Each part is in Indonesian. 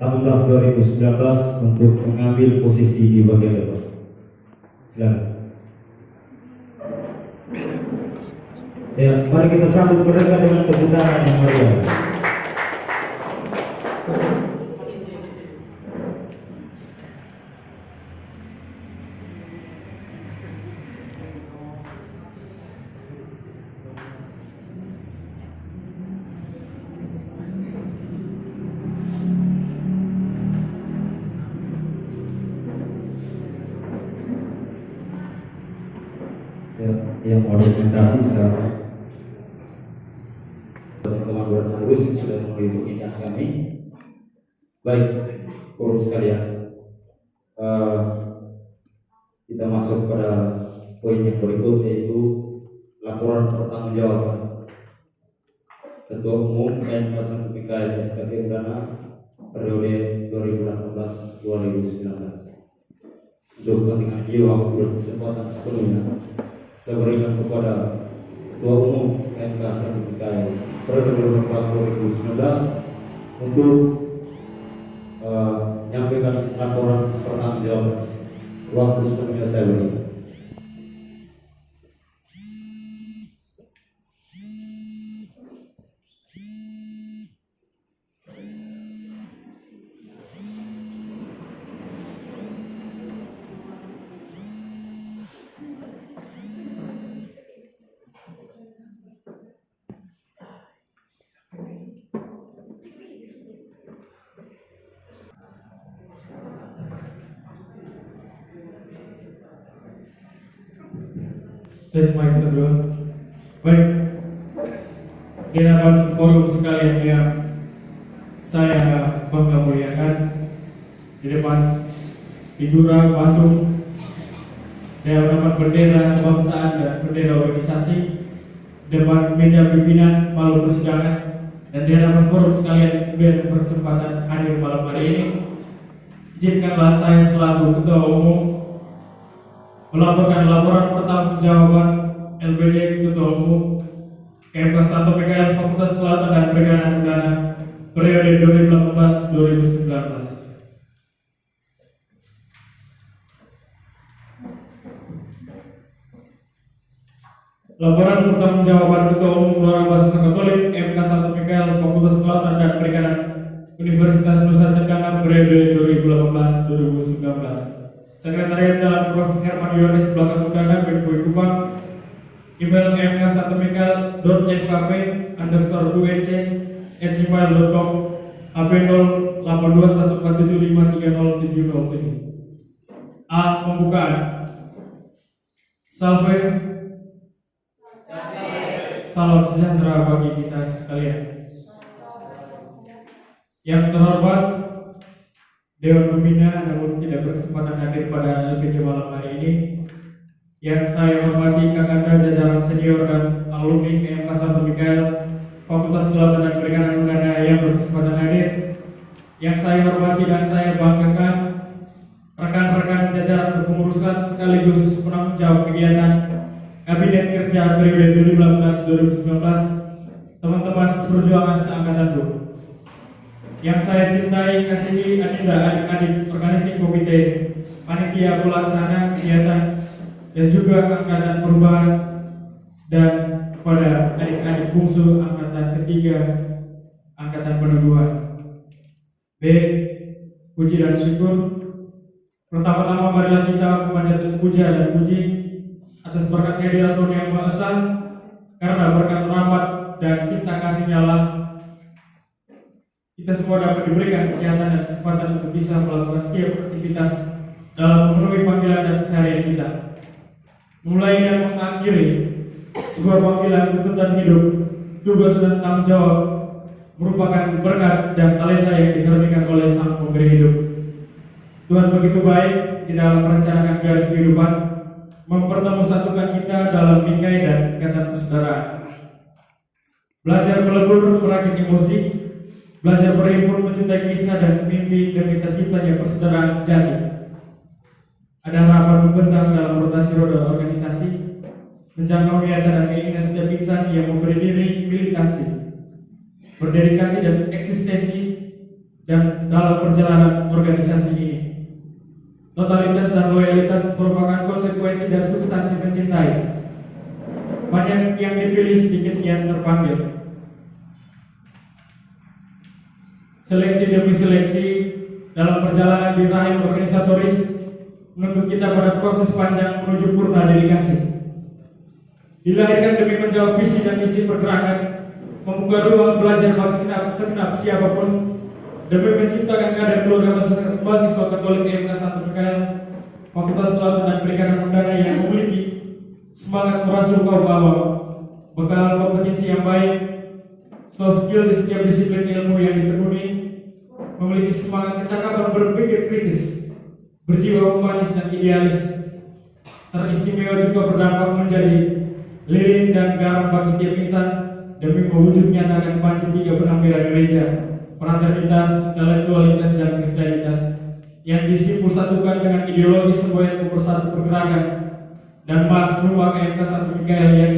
2018-2019 untuk mengambil posisi di bagian depan. Silakan. Ya, mari kita sambut mereka dengan tepuk tangan yang meriah. Ya, yang mau dokumentasi sekarang teman-teman pengurus sudah mulai mengingat kami. Baik, forum sekalian, kita masuk pada poin yang berikut, yaitu laporan pertanggungjawaban Ketua Umum MK Santikai FKP Udana periode 2018-2019. Untuk kepentingan jiwa dan kesempatan sepenuhnya saya berikan kepada Ketua Umum MK Santikai periode 2018-2019 untuk menyampaikan laporan pertanggungjawaban. Waktu sepenuhnya saya berikan. Tes mic sebelum. Baik, di hadapan forum sekalian yang saya bangga muliakan, di depan figura Bandung, di hadapan bendera kebangsaan dan bendera organisasi, di depan meja pimpinan malu persidangan, dan di hadapan forum sekalian kemudian berkesempatan hadir malam hari ini, izinkanlah saya selaku Ketua Umum melaporkan laporan pertanggungjawaban LPJ Ketua Umum KMK 1 PKL Fakultas Kelautan dan Perikanan Udana periode 2018-2019. Laporan pertanggungjawaban Ketua Umum Gelora Mahasiswa Katolik MK 1 PKL Fakultas Kelautan dan Perikanan Universitas Nusa Cendana periode 2018-2019. Sekretariat Jalan Prof. Herman Yohanes Belakang Udana, Benfoy Kupang. Email mk1mekal.fkp_unc@gmail.com, HP 082147530707. A. Pembukaan. Salve. Salam sejahtera bagi kita sekalian. Yang terhormat Dewan Pembina namun tidak berkesempatan hadir pada LPJ malam hari ini, yang saya hormati kakanda jajaran senior dan alumni KMK 1 PKL Fakultas Kelautan dan Perikanan Udana yang berkesempatan hadir, yang saya hormati dan saya banggakan rekan-rekan jajaran kepengurusan sekaligus penanggung jawab kegiatan Kabinet Kerja periode 2018-2019, teman-teman seperjuangan seangkatanku. Yang saya cintai, kasihi, adinda, adik-adik organisasi komite, panitia pelaksana kegiatan, dan juga angkatan perubahan, dan kepada adik-adik bungsu angkatan ketiga, angkatan peneguhan. B. Puji dan syukur. Pertama-tama marilah kita memanjatkan puja dan puji atas berkat kehadirat Tuhan Yang Maha Esa, karena berkat rahmat dan cinta kasih-Nya lah kita semua dapat diberikan kesehatan dan kesempatan untuk bisa melakukan setiap aktivitas dalam memenuhi panggilan dan keseharian kita. Mulai dan mengakhiri sebuah panggilan tuntutan hidup, tugas dan tanggung jawab merupakan berkat dan talenta yang dikaruniakan oleh Sang Pemberi hidup. Tuhan begitu baik di dalam merencanakan garis kehidupan, mempertemusatukan kita dalam bingkai dan ikatan persaudaraan. Belajar melebur merakit emosi, belajar berhimpun mencintai kisah dan mimpi demi terciptanya persaudaraan sejati. Ada harapan membentang dalam rotasi roda organisasi, menjangkau niatan dan keinginan setiap insan yang memberi diri militansi, berdedikasi dan eksistensi dan dalam perjalanan organisasi ini. Totalitas dan loyalitas merupakan konsekuensi dan substansi mencintai. Banyak yang dipilih, sedikit yang terpanggil. Seleksi demi seleksi dalam perjalanan di rahim organisatoris menuntut kita pada proses panjang menuju purna dedikasi. Dilahirkan demi menjawab visi dan misi pergerakan, membuka ruang belajar bagi segenap siapapun, demi menciptakan kader keluarga mahasiswa Katolik IMK Santo Mikael, Fakultas Kelautan dan Perikanan Udara yang memiliki semangat merasuk kaum awam, bekal kompetensi yang baik, soft skill di setiap disiplin ilmu yang ditekuni, memiliki semangat kecakapan berpikir kritis, berjiwa humanis dan idealis, teristimewa juga berdampak menjadi lilin dan garam bagi setiap insan demi mewujud nyatakan panci tiga penampilan gereja, fraternitas, intelektualitas, dan kristianitas yang disimpul satukan dengan ideologi sebuah pemersatu pergerakan dan mars rumah IMK Santo Mikael yang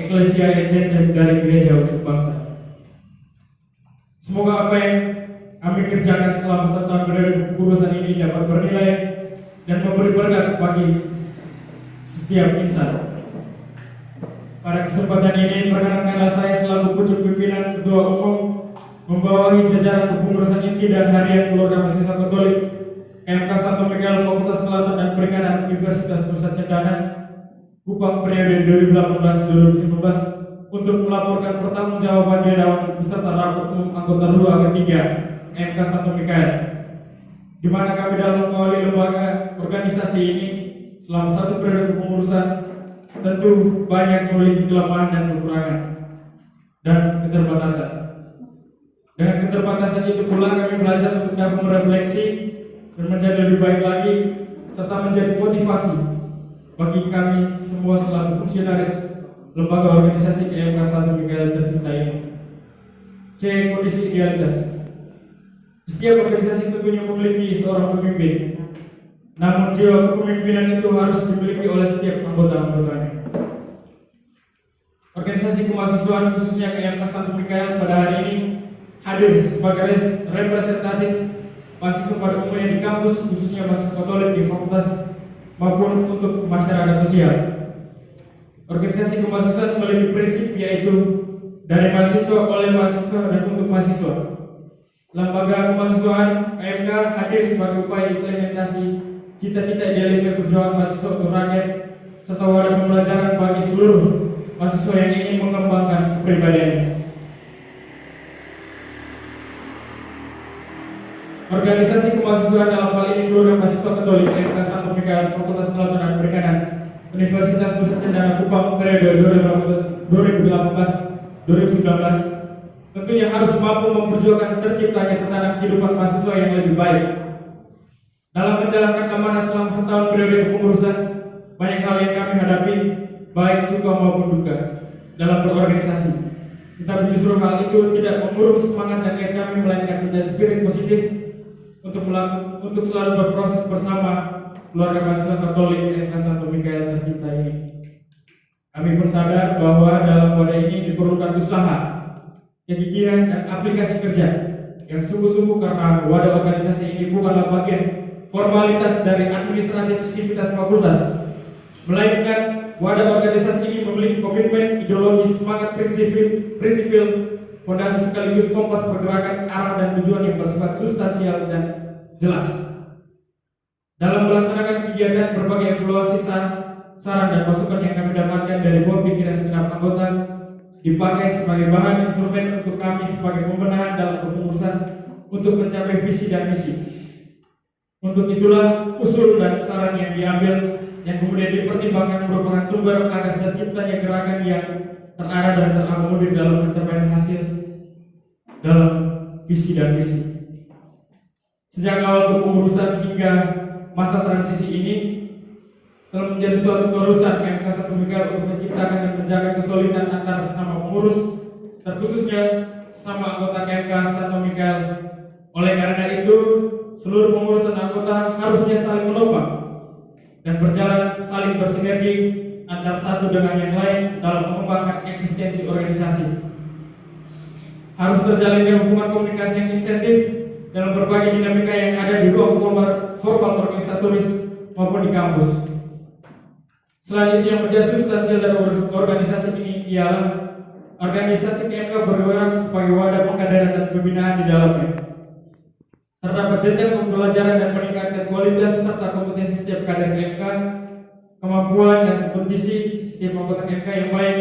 Ecclesia Ecclesiam dari gereja untuk bangsa. Semoga apa yang kami kerjakan selama 1 tahun periode kepengurusan ini dapat bernilai dan memberi berkat bagi setiap insan. Pada kesempatan ini, perkenankanlah saya selaku pucuk pimpinan Ketua Umum membawahi jajaran kepengurusan inti dan harian keluarga mahasiswa Katolik IMK Santo Mikael Fakultas Kelautan dan Perikanan Universitas Nusa Cendana Kupang periode 2018-2019 untuk melaporkan pertanggungjawaban di dalam beserta rapat umum anggota LUA ketiga IMK Santo Mikael, di mana kami dalam mengawali lembaga organisasi ini selama 1 periode kepengurusan tentu banyak memiliki kelemahan dan kekurangan dan keterbatasan. Dengan keterbatasan itu pula kami belajar untuk dapat merefleksi dan menjadi lebih baik lagi serta menjadi motivasi bagi kami semua selaku fungsionaris lembaga organisasi IMK Santo Mikael tercinta ini. C. Kondisi idealitas. Setiap organisasi tentunya memiliki seorang pemimpin, namun jiwa kepemimpinan itu harus dimiliki oleh setiap anggota-anggotanya. Organisasi kemahasiswaan khususnya IMK Santo Mikael pada hari ini hadir sebagai representatif mahasiswa pada umumnya di kampus, khususnya mahasiswa Katolik di fakultas maupun untuk masyarakat sosial. Organisasi kemahasiswaan memiliki prinsip yaitu dari mahasiswa, oleh mahasiswa, dan untuk mahasiswa. Lembaga kemahasiswaan IMK hadir sebagai upaya implementasi cita-cita idealisme perjuangan mahasiswa untuk rakyat serta wadah pembelajaran bagi seluruh mahasiswa yang ingin mengembangkan kepribadiannya. Organisasi kemahasiswaan dalam hal ini keluarga mahasiswa Katolik IMK Santo Mikael Fakultas Kelautan dan Perikanan Universitas Nusa Cendana Kupang periode 2018-2019 tentunya harus mampu memperjuangkan terciptanya tatanan kehidupan mahasiswa yang lebih baik. Dalam menjalankan amanah selama 1 tahun periode kepengurusan, banyak hal yang kami hadapi, baik suka maupun duka, dalam berorganisasi. Tetapi justru hal itu tidak mengurung semangat dan niat kami, melainkan menjadi spirit positif untuk selalu berproses bersama keluarga mahasiswa Katolik IMK Santo Mikael tercinta ini. Kami pun sadar bahwa dalam wadah ini diperlukan usaha, kegigihan, dan aplikasi kerja yang sungguh-sungguh, karena wadah organisasi ini bukanlah bagian formalitas dari administratif sivitas fakultas, melainkan wadah organisasi ini memiliki komitmen, ideologi, semangat prinsipil, fondasi sekaligus kompas pergerakan, arah dan tujuan yang bersifat substansial dan jelas. Dalam melaksanakan kegiatan, berbagai evaluasi saran dan masukan yang kami dapatkan dari buah pikiran segenap anggota dipakai sebagai bahan instrumen untuk kami sebagai pembenahan dalam kepengurusan untuk mencapai visi dan misi. Untuk itulah usul dan saran yang diambil yang kemudian dipertimbangkan merupakan sumber agar terciptanya gerakan yang terarah dan terakomodir dalam pencapaian hasil dalam visi dan misi. Sejak awal kepengurusan hingga masa transisi ini telah menjadi suatu keharusan IMK Santo Mikael untuk menciptakan dan menjaga kesolidan antara sesama pengurus, terkhususnya sesama anggota IMK Santo Mikael. Oleh karena itu, seluruh pengurus dan anggota harusnya saling menopang dan berjalan saling bersinergi antar satu dengan yang lain dalam mengembangkan eksistensi organisasi. Harus terjalinnya hubungan komunikasi yang insentif dalam berbagai dinamika yang ada di ruang formal organisatoris maupun di kampus. Selain itu, yang menjadi substansial dari organisasi ini ialah organisasi KMK bergerak sebagai wadah pengkaderan dan pembinaan di dalamnya. Terdapat jenjang pembelajaran dan meningkatkan kualitas serta kompetensi setiap kader KMK, kemampuan dan kompetisi setiap anggota KMK yang baik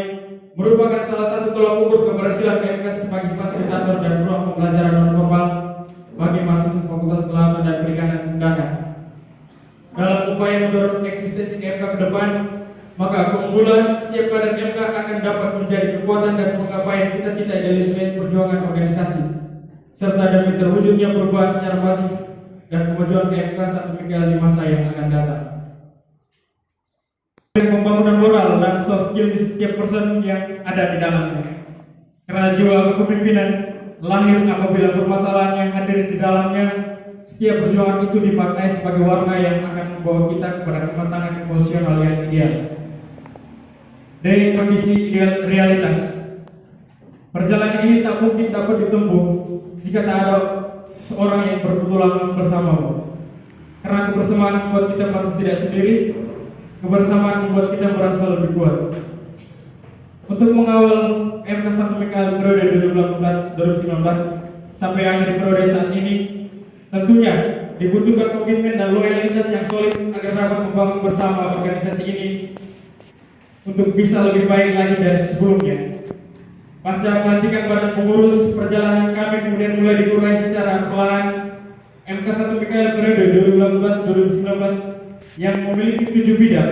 merupakan salah satu tolak ukur keberhasilan KMK sebagai fasilitator dan ruang pembelajaran non formal bagi mahasiswa Fakultas Kelautan dan Perikanan Undangan. Dalam upaya mendorong eksistensi KMK ke depan, maka keunggulan setiap kader KMK akan dapat menjadi kekuatan dan pencapaian cita-cita idealisme perjuangan organisasi, serta demi terwujudnya perubahan secara masif dan kemajuan KMK sampai di masa yang akan datang. Pembangunan moral dan soft skill di setiap person yang ada di dalamnya. Karena jiwa kepemimpinan lahir apabila permasalahan yang hadir di dalamnya, setiap perjuangan itu dimaknai sebagai warna yang akan membawa kita kepada kematangan emosional yang ideal. Dari kondisi ideal realitas, perjalanan ini tak mungkin dapat ditempuh jika tak ada seorang yang berpetualangan bersamamu. Karena kebersamaan membuat kita merasa tidak sendiri, kebersamaan membuat kita merasa lebih kuat. Untuk mengawal MK Santomika periode 2018-2019 sampai akhir periode saat ini, tentunya dibutuhkan komitmen dan loyalitas yang solid agar dapat membangun bersama organisasi ini untuk bisa lebih baik lagi dari sebelumnya. Pasca pelantikan badan pengurus, perjalanan kami kemudian mulai diurai secara perlahan. MK Santomika periode 2018-2019 yang memiliki 7 bidang,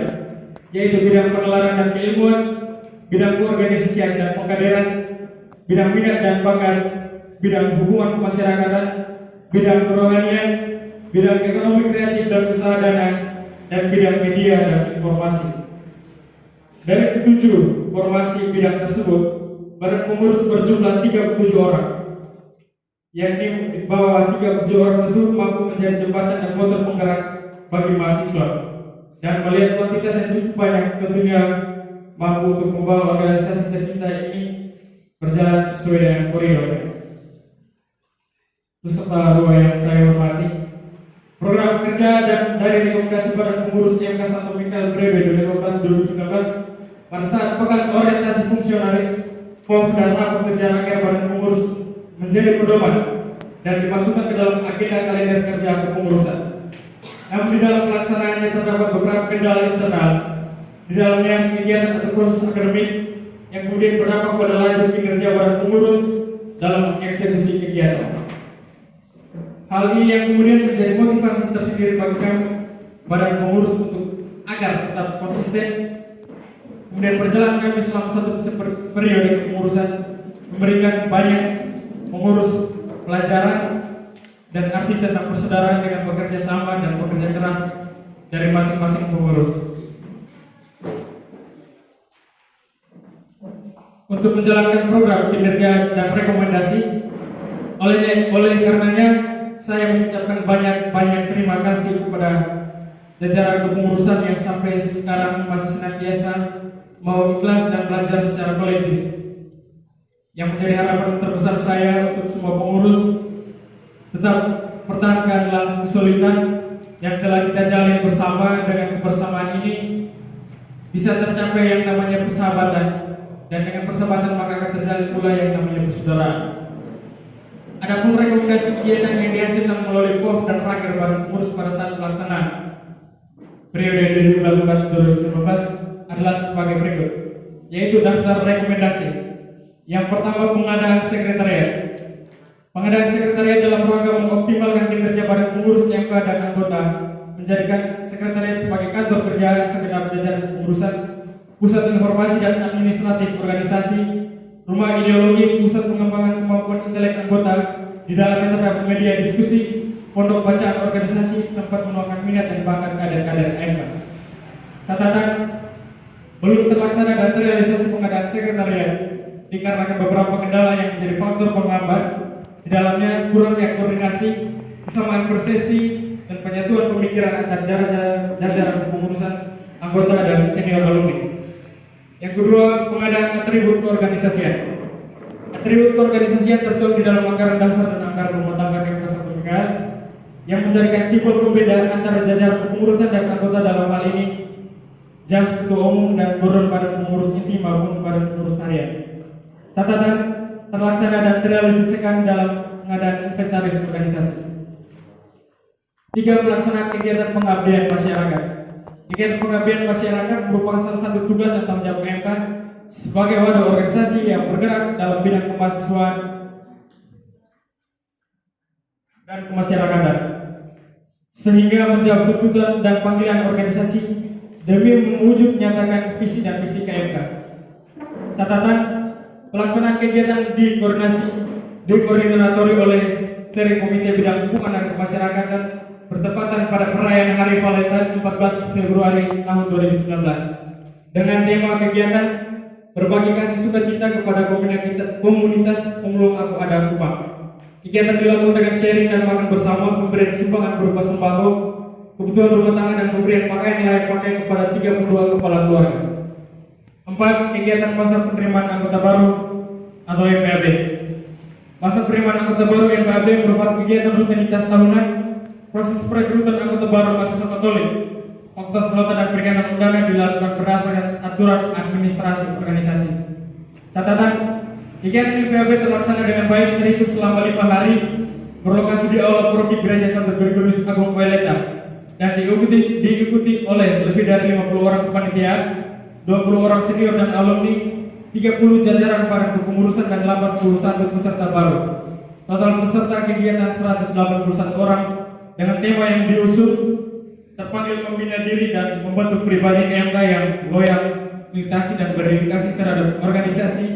yaitu bidang penelaran dan keilmuan, bidang keorganisasian dan pengkaderan, bidang minat dan bakat, bidang hubungan kemasyarakatan, bidang kerohanian, bidang ekonomi kreatif dan usaha dana, dan bidang media dan informasi. Dari ketujuh formasi bidang tersebut, badan pengurus berjumlah 37 orang, yakni di bawah 37 orang tersebut mampu menjadi jembatan dan motor penggerak bagi mahasiswa, dan melihat kuantitas yang cukup banyak tentunya mampu untuk membawa organisasi tercinta ini berjalan sesuai dengan koridornya. Peserta dua yang saya hormati, program kerja dan dari rekomendasi badan pengurus MK Santomika periode 2018-2019 pada saat pekan orientasi fungsionaris, POF dan rapat kerja akhir badan pengurus menjadi pedoman dan dimasukkan ke dalam agenda kalender kerja kepengurusan. Namun di dalam pelaksanaannya terdapat beberapa kendala internal. Di dalamnya kegiatan atau proses akademik yang kemudian berdampak pada laju kinerja badan pengurus dalam mengeksekusi kegiatan. Hal ini yang kemudian menjadi motivasi tersendiri bagi kami badan pengurus untuk agar tetap konsisten. Kemudian perjalanan kami selama satu periode kepengurusan memberikan banyak pengurus pelajaran dan arti tentang persaudaraan dengan bekerja sama dan bekerja keras dari masing-masing pengurus. Untuk menjalankan program kinerja dan rekomendasi, oleh karenanya saya mengucapkan banyak terima kasih kepada jajaran kepengurusan yang sampai sekarang masih senantiasa mau ikhlas dan belajar secara kolektif. Yang menjadi harapan terbesar saya untuk semua pengurus, tetap pertahankanlah kesulitan yang telah kita jalin bersama. Dengan kebersamaan ini bisa tercapai yang namanya persahabatan, dan dengan persahabatan maka akan terjalin pula yang namanya persaudaraan. Adapun rekomendasi kegiatan yang dihasilkan melalui POF dan raker badan pengurus pada saat pelaksanaan periode 2018-2019 adalah sebagai berikut, yaitu daftar rekomendasi. Yang pertama, pengadaan sekretariat. Pengadaan sekretariat dalam rangka mengoptimalkan kinerja badan pengurus MK dan anggota, menjadikan sekretariat sebagai kantor kerja segenap jajaran kepengurusan, pusat informasi dan administratif organisasi, rumah ideologi, pusat pengembangan kemampuan intelek anggota. Di dalamnya terdapat media diskusi, pondok bacaan organisasi, tempat menuangkan minat dan bakat kader-kader MK. Catatan, belum terlaksana dan terrealisasi pengadaan sekretariat dikarenakan beberapa kendala yang menjadi faktor penghambat. Di dalamnya kurangnya koordinasi, kesamaan persepsi, dan penyatuan pemikiran antar jajaran kepengurusan, anggota dan senior alumni. Yang kedua, pengadaan atribut keorganisasian. Atribut keorganisasian tertuang di dalam anggaran dasar dan anggaran rumah tangga MK Santomika menjadikan simbol pembeda antara jajaran kepengurusan dan anggota dalam hal ini Jas Ketua Umum dan Gordon Badan Pengurus Inti maupun Badan Pengurus Harian. Catatan terlaksana dan terrealisasikan dalam pengadaan inventaris organisasi. 3. Pelaksanaan kegiatan pengabdian masyarakat. Kegiatan pengabdian masyarakat merupakan salah satu tugas dan tanggung jawab MK sebagai wadah organisasi yang bergerak dalam bidang kemahasiswaan dan kemasyarakatan, sehingga menjawab tuntutan dan panggilan organisasi demi mewujud menyatakan visi dan misi KMK. Catatan pelaksanaan kegiatan dikoordinatori oleh Steering Komite Bidang Hubungan dan Kemasyarakatan bertepatan pada perayaan Hari Valentine 14 Februari tahun 2019 dengan tema kegiatan berbagi kasih sukacita kepada komunitas pemulung Aku Ada Kupang. Kegiatan dilakukan dengan sharing dan makan bersama, pemberian sumbangan berupa sembako, kebutuhan rumah tangga dan pemberian pakaian layak pakai kepada 32 kepala keluarga. 4. Kegiatan masa penerimaan anggota baru atau MPAB. Masa penerimaan anggota baru MPAB merupakan kegiatan rutinitas tahunan. Proses perekrutan anggota baru mahasiswa Katolik Fakultas Kelautan dan Perikanan Udara dilakukan berdasarkan aturan administrasi organisasi. Catatan, kegiatan MPAB terlaksana dengan baik terhitung selama 5 hari, berlokasi di Aula Prodi Gereja Santo Gregorius Agung Koileta, dan diikuti oleh lebih dari 50 orang kepanitiaan, 20 orang senior dan alumni, 30 jajaran para kepengurusan dan 81 peserta baru. Total peserta kegiatan 181 orang dengan tema yang diusung terpanggil membina diri dan membentuk pribadi MK yang loyal, militansi dan berdedikasi terhadap organisasi,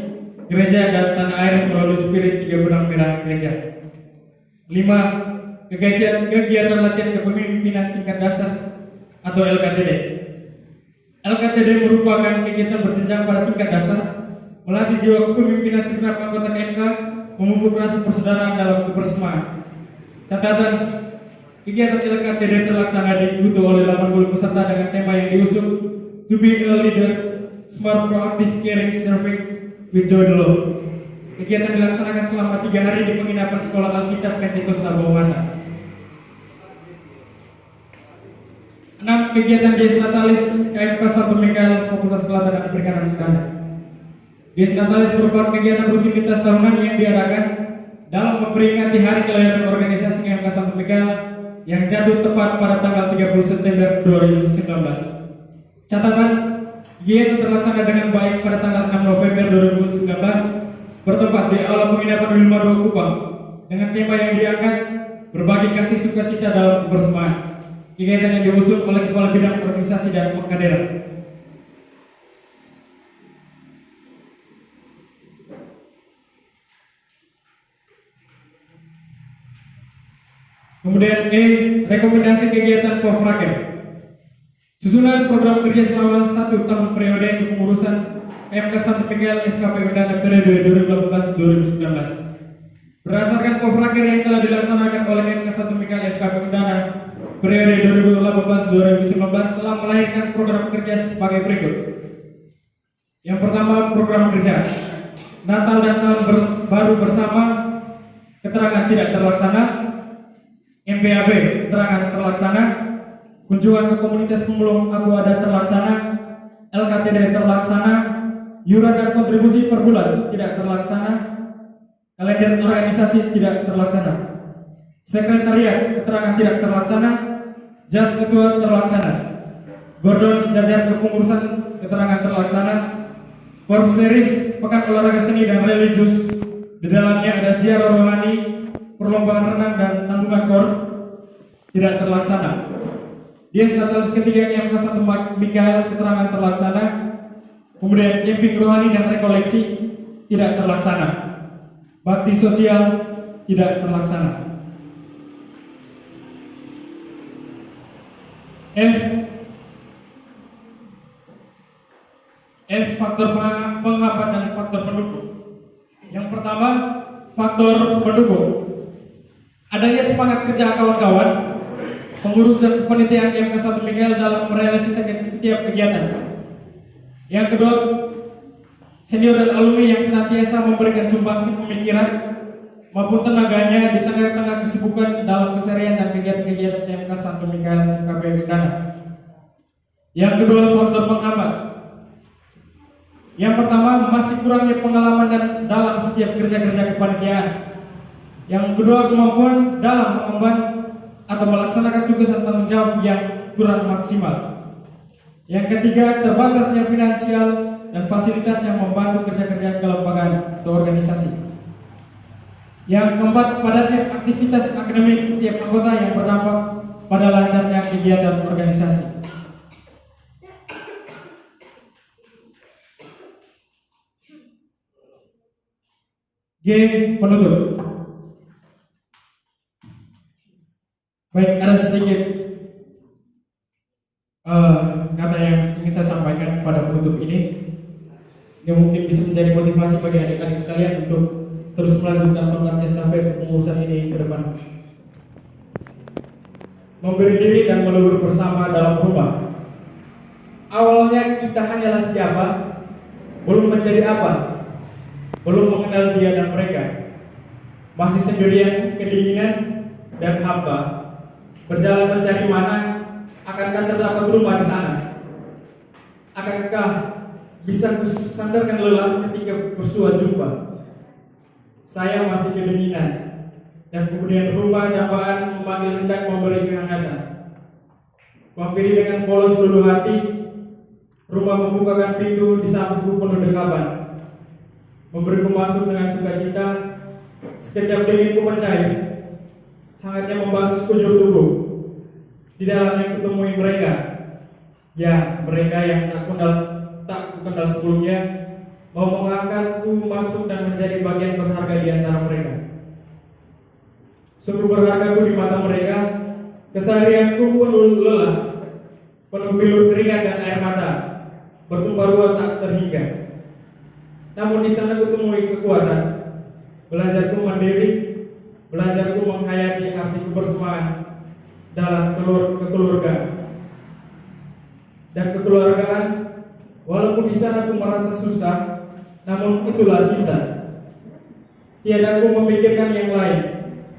gereja dan tanah air melalui spirit 3 benang merah gereja. 5. Kegiatan latihan kepemimpinan tingkat dasar atau LKTD. LKTD merupakan kegiatan berjenjang pada tingkat dasar, melatih jiwa kepemimpinan segenap anggota MK, memupuk rasa persaudaraan dalam kebersamaan. Catatan, kegiatan LKTD terlaksana diikuti oleh 80 peserta dengan tema yang diusung To be a leader, smart, proactive, caring, serving with joy and love. Kegiatan dilaksanakan selama 3 hari di penginapan Sekolah Alkitab Pentakosta Bawamata. 6. Kegiatan Dies Natalis KMK Santo Mikael Fakultas Kelautan dan Perikanan Udara. Dies Natalis merupakan kegiatan rutinitas tahunan yang diadakan dalam memperingati hari kelahiran organisasi KMK Santo Mikael yang jatuh tepat pada tanggal 30 September 2019. Catatan, kegiatan terlaksana dengan baik pada tanggal 6 November 2019 bertempat di Aula Penginapan Wilma II Kupang dengan tema yang diangkat berbagi kasih sukacita dalam kebersamaan. Kegiatan yang diusung oleh Kepala Bidang Organisasi dan Pengkaderan. Kemudian rekomendasi kegiatan Pofraker. Susunan program kerja selama 1 tahun periode kepengurusan KMK Santo Mikael FKP Udana periode 2018-2019. Berdasarkan Pofraker yang telah dilaksanakan oleh KMK Santo Mikael FKP Udana periode 2018-2019 telah melahirkan program kerja sebagai berikut. Yang pertama, program kerja Natal dan Tahun Baru bersama, keterangan tidak terlaksana. MPAB keterangan terlaksana. Kunjungan ke komunitas pemulung Aku Ada terlaksana. LKTD terlaksana. Iuran dan kontribusi per bulan tidak terlaksana. Kalender organisasi tidak terlaksana. Sekretariat keterangan tidak terlaksana. Jas Ketua terlaksana. Gordon jajar kepengurusan keterangan terlaksana. Korseris Pekan Olahraga Seni dan Religius, di dalamnya ada ziarah rohani, perlombaan renang dan tanggungan kor, tidak terlaksana. Dies Natalis ketiga KMK Santo Mikael keterangan terlaksana. Kemudian camping rohani dan rekoleksi tidak terlaksana. Bakti sosial tidak terlaksana. F faktor penghambat dan faktor pendukung. Yang pertama, faktor pendukung. Adanya semangat kerja kawan-kawan pengurus dan kepanitiaan KMK Santo Mikael dalam merealisasikan setiap kegiatan. Yang kedua, senior dan alumni yang senantiasa memberikan sumbangsi pemikiran, maupun tenaganya di tengah-tengah kesibukan dalam keseharian dan kegiatan-kegiatan TMK Santo Mikael FKP Gegana. Yang kedua, faktor penghambat. Yang pertama, masih kurangnya pengalaman dan dalam setiap kerja-kerja kepanitiaan. Yang kedua, kemampuan dalam mengemban atau melaksanakan tugas dan tanggung jawab yang kurang maksimal. Yang ketiga, terbatasnya finansial dan fasilitas yang membantu kerja-kerja kelembagaan atau organisasi. Yang keempat, padatnya aktivitas akademik setiap anggota yang berdampak pada lancarnya kegiatan organisasi. G. Penutup. Baik, ada sedikit kata yang ingin saya sampaikan pada penutup ini. Yang mungkin bisa menjadi motivasi bagi adik-adik sekalian untuk terus melanjutkan tongkat estafet pengurusan ini ke depan. Memberi diri dan melebur bersama dalam rumah. Awalnya kita hanyalah siapa, belum menjadi apa, belum mengenal dia dan mereka. Masih sendirian, kedinginan, dan hampa. Berjalan mencari mana akankah terdapat rumah di sana. Akankah bisa kusandarkan lelah ketika bersua jumpa. Saya masih kedinginan, dan kemudian rumah dambaan memanggil hendak memberi kehangatan. Kuhampiri dengan polos luluh hati, rumah membukakan pintu di sampingku penuh dekapan. Memberiku masuk dengan sukacita, sekejap dinginku mencair, hangatnya membasuh sekujur tubuh. Di dalamnya kutemui mereka, ya mereka yang tak kenal sebelumnya, mau mengangkatku masuk dan menjadi bagian berharga di antara mereka. Sungguh berhargaku di mata mereka, keseharianku penuh lelah, penuh bilur keringat dan air mata, bertumpah ruah tak terhingga. Namun di sana kutemui kekuatan, belajarku mandiri, belajarku menghayati arti kebersamaan dalam kekeluargaan dan kekeluargaan. Walaupun di sana aku merasa susah, namun itulah cinta. Tiada aku memikirkan yang lain,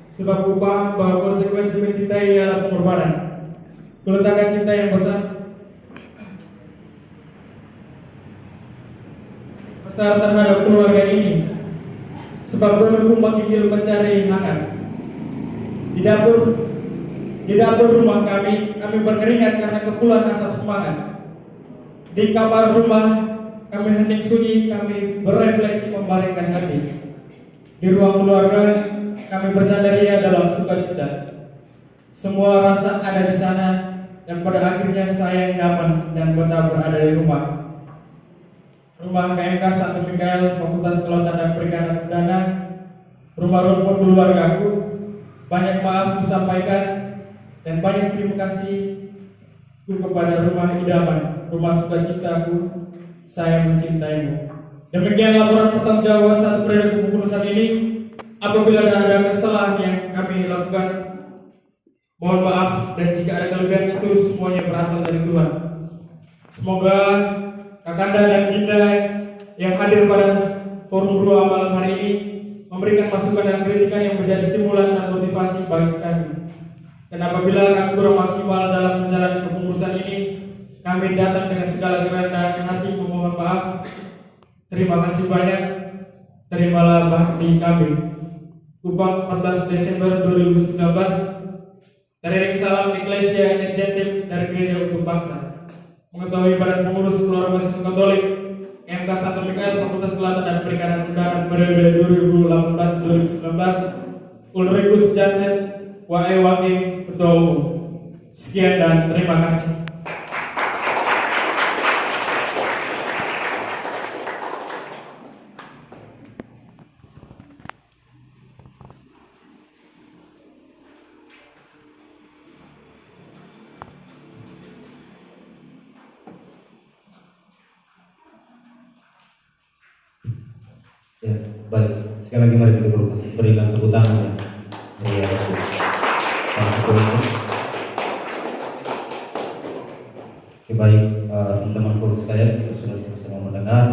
sebab ku paham bahwa konsekuensi mencintai ialah pengorbanan. Kuletakkan cinta yang besar terhadap keluarga ini, sebab dulu menggigil mencari hangat. Di dapur rumah kami berkeringat karena kepulan asap semangat. Di kamar rumah kami hening sunyi, kami berefleksi membaringkan hati. Di ruang keluarga kami bersandaria dalam sukacita. Semua rasa ada di sana, dan pada akhirnya saya nyaman dan betah berada di rumah. Rumah KMK Santo Mikael, Fakultas Kelautan dan Perikanan Gegana, rumah rumput keluargaku. Banyak maaf ku sampaikan dan banyak terima kasih kepada rumah idaman, rumah sukacitaku. Saya mencintaimu. Demikian laporan pertanggungjawaban satu periode kepengurusan ini. Apabila ada kesalahan yang kami lakukan, mohon maaf, dan jika ada kelebihan itu semuanya berasal dari Tuhan. Semoga Kakanda dan Dinda yang hadir pada forum dua malam hari ini memberikan masukan dan kritikan yang menjadi stimulan dan motivasi bagi kami. Dan apabila kami kurang maksimal dalam menjalani kepengurusan ini, kami datang dengan segala kerendahan hati memohon maaf. Terima kasih banyak. Terimalah bakti kami. Kupang 14 Desember 2019. Teriring salam Eklesia Ejentim dari Gereja untuk Bangsa. Mengetahui Badan Pengurus Keluarga Mahasiswa Katolik MK Santo Mikael Fakultas Kelautan dan Perikanan Undangan periode 2018-2019, Ulrikus Jansen Wae Wangi Ketua Umum. Sekian dan terima kasih. Ya, baik. Sekali lagi mari kita berikan tepuk tangan ya. Oke, baik, teman-teman forum sekalian, kita sudah sama-sama mendengar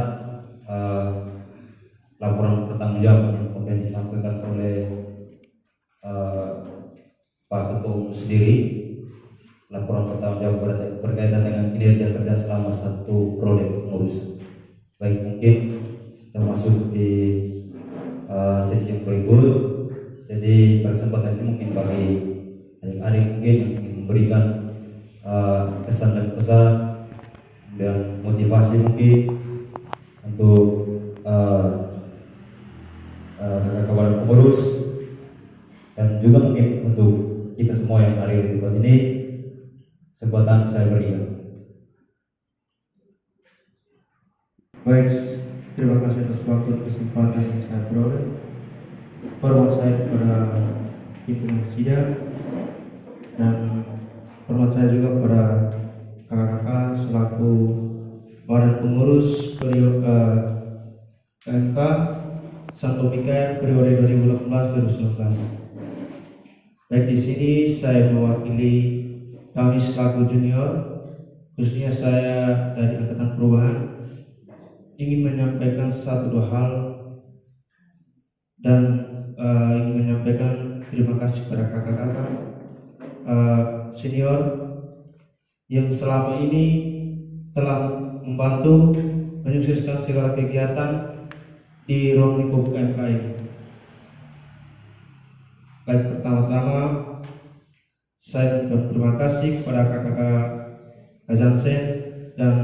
laporan pertanggungjawaban yang kemudian yang disampaikan oleh Pak Ketua Umum sendiri, laporan bertanggung jawab berkaitan dengan kinerja kerja selama satu periode pengurusan. Baik, mungkin kita masuk di sesi yang berikut. Jadi pada kesempatan ini mungkin bagi adik-adik mungkin yang ingin memberikan kesan dan pesan dan motivasi mungkin untuk kawan pengurus dan juga mungkin untuk kita semua yang hadir di tempat ini, kesempatan saya berikan. Baik, terima kasih atas waktu dan kesempatan yang saya peroleh. Hormat saya kepada pimpinan sidang dan hormat saya juga kepada kakak-kakak selaku badan pengurus periode KMK Santo Mikael periode 2018-2019. Baik, di sini saya mewakili kami selaku junior, khususnya saya dari Angkatan Perubahan, ingin menyampaikan satu dua hal dan ingin menyampaikan terima kasih kepada kakak-kakak senior yang selama ini telah membantu menyukseskan segala kegiatan di ruang lingkup KMK ini. Baik, pertama-tama saya berterima kasih kepada kakak-kakak Jansen dan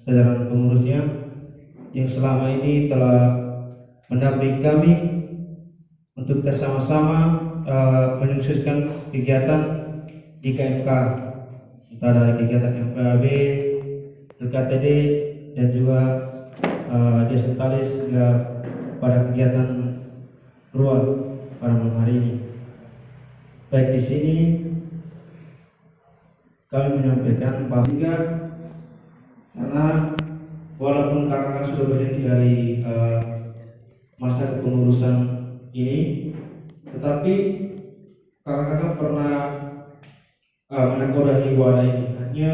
jajaran pengurusnya yang selama ini telah mendampingi kami untuk kita sama-sama menyukseskan kegiatan di KMK, entah dari kegiatan MPAB, LKTD, dan juga desentalis hingga pada kegiatan ruang pada malam hari ini. Baik, di sini kami menyampaikan bahwa karena walaupun kakak-kakak sudah berhenti dari masa kepengurusan ini, tetapi kakak-kakak pernah menakodahi wadah ini, artinya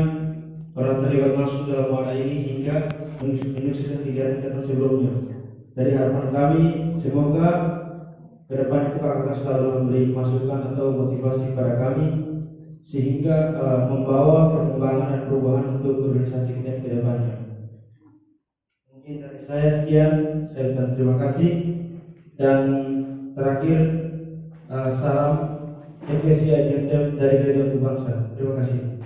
pernah terlibat masuk dalam wadah ini hingga menyukseskan kegiatan sebelumnya. Dari harapan kami, semoga ke depan itu kakak-kakak selalu memberi masukan atau motivasi kepada kami sehingga membawa perkembangan dan perubahan untuk organisasi kita ke depannya. Mungkin dari saya sekian, saya ucapkan terima kasih dan terakhir salam Eklesia Advent dari Gereja Untuk Bangsa. Terima kasih.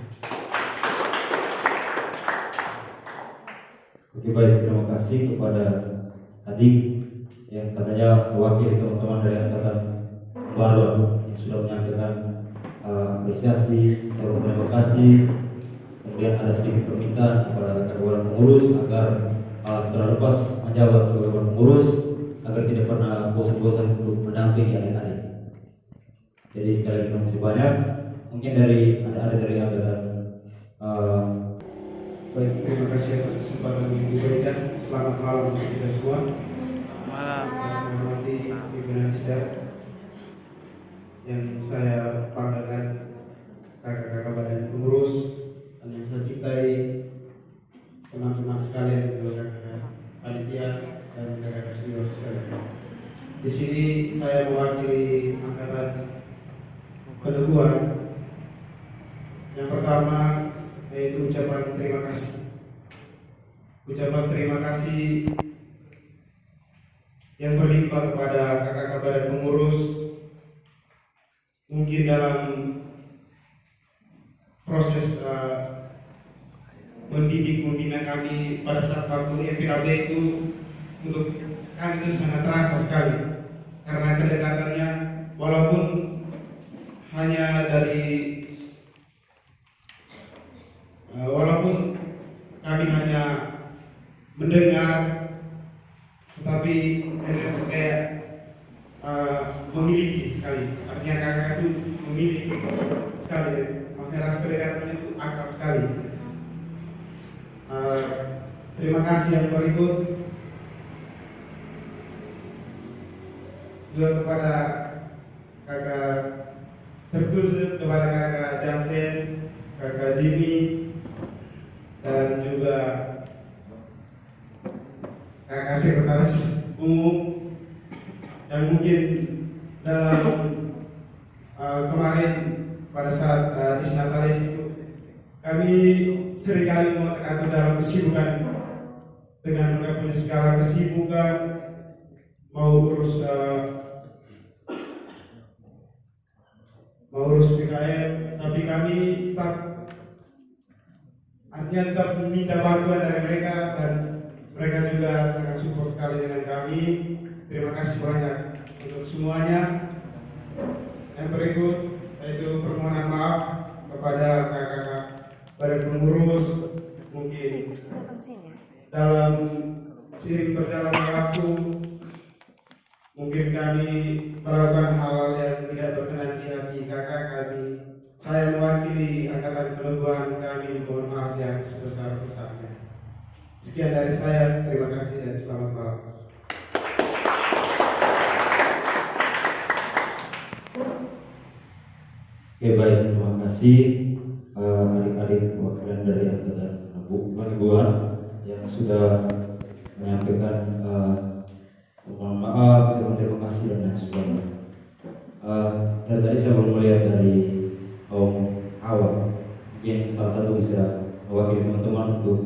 Oke, baik, terima kasih kepada adik yang katanya mewakili teman-teman dari angkatan baru yang sudah menyampaikan apresiasi, terima kasih. Kemudian ada sedikit permintaan kepada kawan pengurus agar setelah lepas menjabat sebagai kawan pengurus agar tidak pernah bosan-bosan untuk mendampingi adik-adik. Jadi sekali lagi terima kasih banyak. Mungkin ada dari angkatan. Baik, terima kasih atas kesempatan yang diberikan. Selamat malam untuk kita semua. Malam. Saya hormati pimpinan sidang yang saya banggakan, kakak-kakak badan pengurus dan yang saya cintai, teman-teman sekalian, juga kakak panitia dan kakak senior sekalian. Di sini saya mewakili angkatan peneguhan. Yang pertama yaitu ucapan terima kasih. Ucapan terima kasih yang berlimpah kepada kakak-kakak badan pengurus, mungkin dalam proses mendidik membina kami pada saat waktu MPAB itu, untuk kami itu sangat terasa sekali karena kedekatannya, walaupun hanya walaupun kami hanya mendengar, tetapi kayak memiliki sekali. Artinya kakak itu memiliki sekali, maksudnya rasa kedekatannya itu akrab sekali. Terima kasih yang berikut juga kepada kakak terkhusus kepada kakak Jansen, kakak Jimmy, dan juga kakak sekretaris umum, dan yang mungkin dalam kemarin pada saat di Natalis itu kami seringkali mengatakan dalam kesibukan dengan mereka punya segala kesibukan mau urus PKM, tapi kami tetap artinya tetap meminta bantuan dari mereka dan mereka juga sangat support sekali dengan kami. Terima kasih banyak untuk semuanya. Yang berikut yaitu permohonan maaf kepada kakak-kakak badan pengurus. Mungkin dalam seiring berjalannya waktu mungkin kami melakukan hal yang tidak berkenan di hati kakak kami. Saya mewakili angkatan peneguhan kami, mohon maaf yang sebesar-besarnya. Sekian dari saya, terima kasih dan selamat malam. Oke, baik, terima kasih adik-adik perwakilan dari angkatan peneguhan yang sudah menyampaikan mohon maaf, terima kasih dan lain sebagainya. Dari tadi saya baru melihat dari kaum awam, mungkin salah satu bisa mewakili teman-teman untuk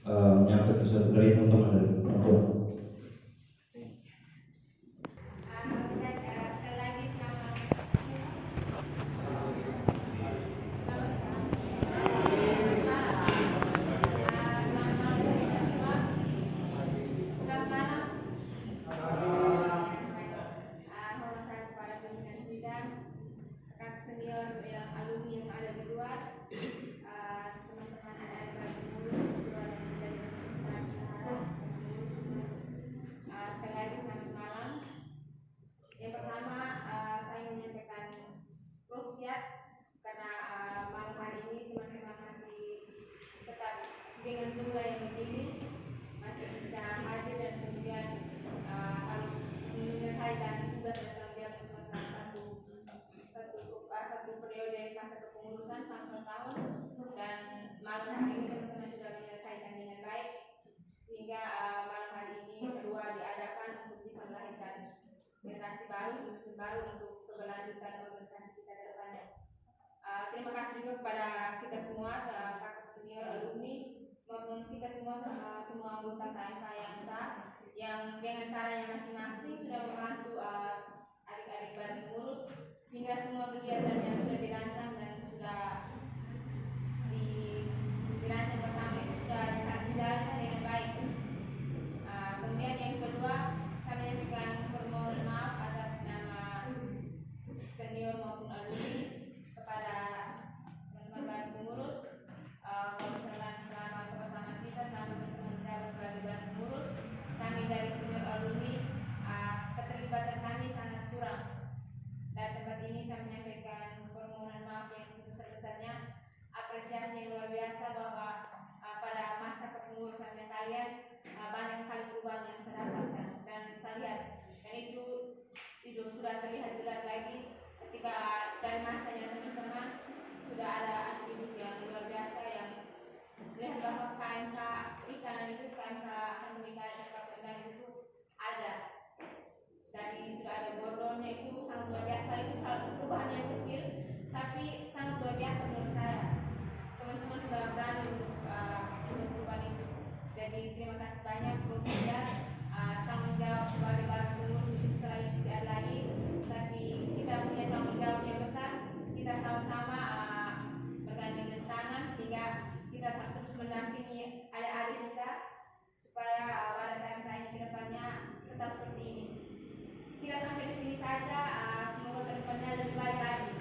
menyampaikan sesuatu dari teman-teman dari perempuan. Sekali lagi selamat senior yang alumni yang ada di luar, teman-teman anak-anak pengurus ketua dan universitas, sekali lagi selamat malam. Yang pertama saya menyampaikan proksiat karena malam hari ini teman-teman masih tetap dengan jumlah yang begini masih bisa hadir dan kemudian harus menyelesaikan tugas dan tanggung jawab satu periode masa kepengurusan sampai tahun, dan malam hari ini teman-teman sudah menyelesaikan dengan baik sehingga malam hari ini kedua diadakan untuk bisa melahirkan generasi baru untuk keberlanjutan organisasi kita ke depannya. Terima kasih juga kepada kita semua, kakak senior alumni maupun kita semua anggota KMK yang besar yang dengan caranya masing-masing sudah membantu adik-adik badan pengurus sehingga semua kegiatan yang sudah dirancang dan sudah dirancang bersama itu sudah bisa dijalankan dengan baik. Kemudian yang kedua, saya menyampaikan permohonan maaf atas nama senior maupun alumni kepada teman-teman badan pengurus. Kalau misalkan selama kebersamaan kita selama menjabat sebagai badan pengurus, kami dari senior alumni keterlibatan kami sangat kurang. Dan tempat ini saya menyampaikan permohonan maaf yang sebesar-besarnya, apresiasi yang luar biasa bahwa pada masa kepengurusan kalian banyak sekali perubahan yang saya dapatkan dan saya lihat, dan itu sudah terlihat jelas lagi ketika dari masanya teman-teman sudah ada atribut yang luar biasa yang melihat bahwa KMK perikanan itu, KMK perikanan itu ada. Dari sudah ada bordonnya itu sangat luar biasa, itu satu perubahan yang kecil tapi sangat luar biasa menurut saya. Teman-teman sudah berani untuk perubahan itu. Jadi terima kasih banyak Prof. Tanggung jawab sebagai badan pengurus itu setelah ini tidak ada lagi, tapi kita punya tanggung jawab yang besar. Kita sama-sama bergandengan tangan sehingga kita harus terus mendampingi adik-adik kita supaya badan KMK ini ke depannya tetap seperti ini. Tidak sampai di sini saja, semoga kedepannya lebih baik lagi.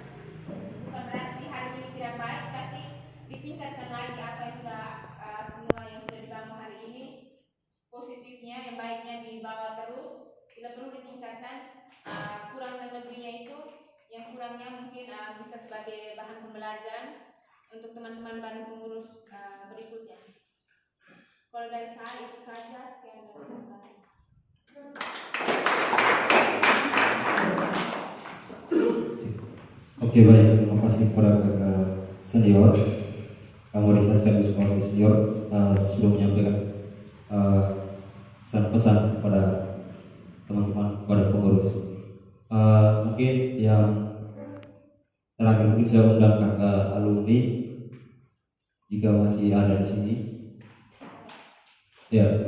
Bukan berarti hari ini tidak baik, tapi ditingkatkan lagi apa yang sudah semua yang sudah dibangun hari ini. Positifnya, yang baiknya dibawa terus. Tidak perlu ditingkatkan. Kurang dan lebihnya itu, yang kurangnya mungkin bisa sebagai bahan pembelajaran untuk teman-teman badan pengurus berikutnya. Kalau dari saya itu saja, sekian dari saya. Oke, baik, terima kasih kepada senior Kamorisa sekaligus keluarga senior sudah menyampaikan pesan-pesan kepada teman-teman kepada pengurus. Mungkin yang terakhir mungkin saya undang kakak alumni jika masih ada di sini. Ya,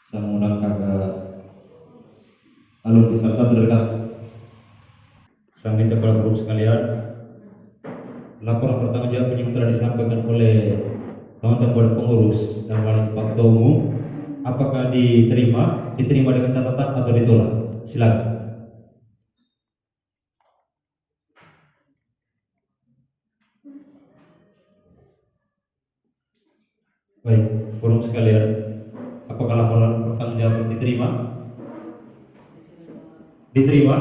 saya mengundang kakak alumni salah satu dari kakak. Saya minta kepada forum sekalian, laporan pertanggungjawab yang telah disampaikan oleh teman-teman kepada pengurus dan wali Pak Ketua Umum, apakah diterima dengan catatan atau ditolak? Silakan. Baik, forum sekalian, apakah laporan pertanggungjawab diterima? Diterima?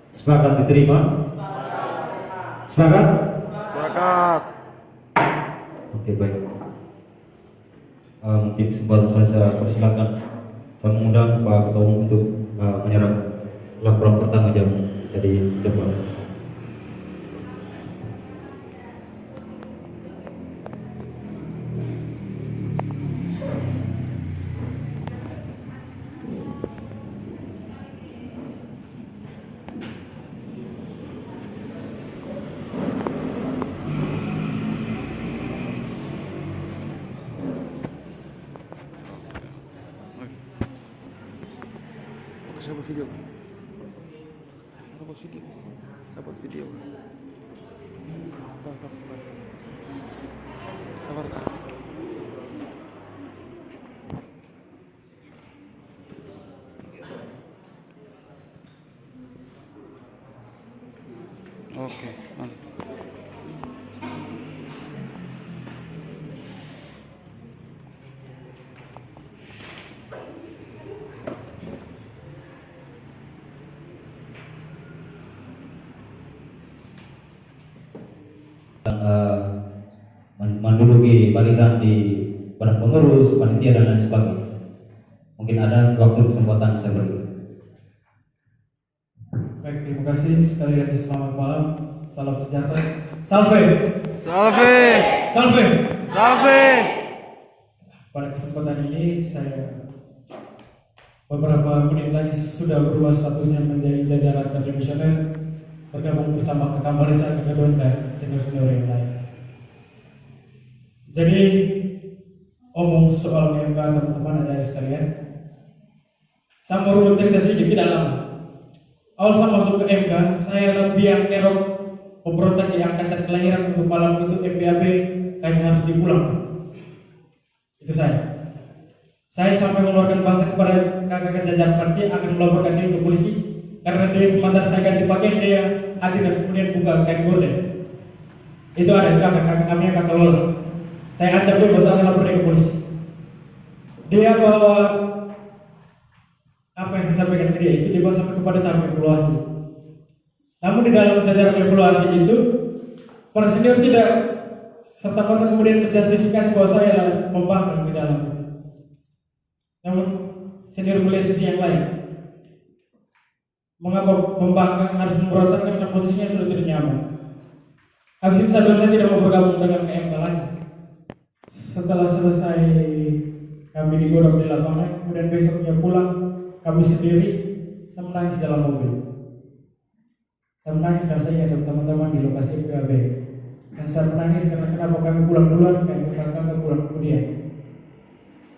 Sepakat diterima? Sepakat? Sepakat. Oke, baik. Mungkin kesempatan saya persilakan. Saya mengundang Pak Ketua Umum untuk menyerang laporan pertanggungjawab dari depan. Saya buat video. Saya buat video. Oke, mantap. Menduduki barisan di badan pengurus, panitia dan lain sebagainya. Mungkin ada waktu kesempatan saya beri. Baik, terima kasih sekali lagi, selamat malam, salam sejahtera, salve, Salve, salve. salve. Pada kesempatan ini saya beberapa menit lagi sudah berubah statusnya menjadi jajaran tradisional, bergabung bersama kakak barisan, kakak don dan senior-senior yang lain. Jadi omong soal MK teman-teman ada sekalian, saya baru cerita sedikit tidak lama. Awal saya masuk ke MK, saya lebih yang kerok pemberontak di angkatan kelahiran untuk malam itu MPAB kayaknya harus dipulang. Itu saya. Saya sampai mengeluarkan bahasa kepada kakak jajaran partai akan melaporkan dia ke polisi karena dia sementara saya ganti pakaian dia hadir dan kemudian buka kain gorden. Itu ada kakak namanya kakak Lola. Saya ancam dia bahwa akan lapor dia ke polisi. Dia bawa apa yang saya sampaikan ke dia itu dibawa sampai kepada tahap evaluasi. Namun di dalam jajaran evaluasi itu para senior tidak serta merta kemudian menjustifikasi bahwa saya adalah pembangkang di dalam itu. Namun senior melihat sisi yang lain. Mengapa pembangkang harus memberontak karena posisinya sudah tidak nyaman. Habis itu saya bilang saya tidak mau bergabung dengan KMK lagi. Setelah selesai kami digodok di lapangan, kemudian besoknya pulang kami sendiri, saya menangis dalam mobil. Saya menangis karena saya ingat teman-teman di lokasi PAB. Dan saya menangis karena kenapa kami pulang duluan, kami pulang kemudian.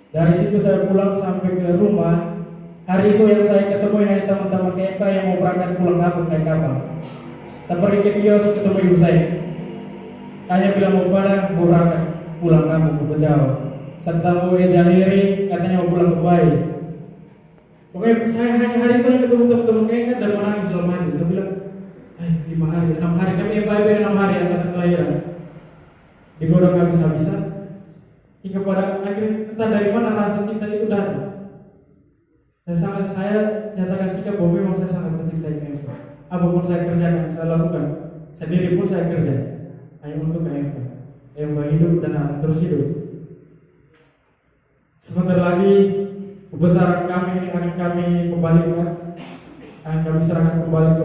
Dari situ saya pulang sampai ke rumah. Hari itu yang saya ketemu hanya teman-teman KMK yang mau berangkat pulang kampung naik kapal. Saya pergi ke kios ketemu ibu saya. Tanya bilang mau pada mau berangkat pulang kampung ke Jawa. Saya ketemu Ejahiri katanya mau pulang ke Bali. Pokoknya saya hanya hari itu ketemu teman-teman KMK dan menangis dalam hati. Saya bilang, 5 hari, 6 hari kami FIB 6 hari angkatan kelahiran. Digodok habis-habisan. Hingga pada akhirnya entah dari mana rasa cinta itu datang. Dan sangat saya nyatakan sikap bahwa memang saya sangat mencintai KMK. Apapun saya kerjakan, saya lakukan. Sendiri pun saya kerja hanya untuk KMK. KMK hidup dan akan terus hidup. Sebentar lagi kebesaran kami ini akan kami kembalikan, akan kami serahkan kembali ke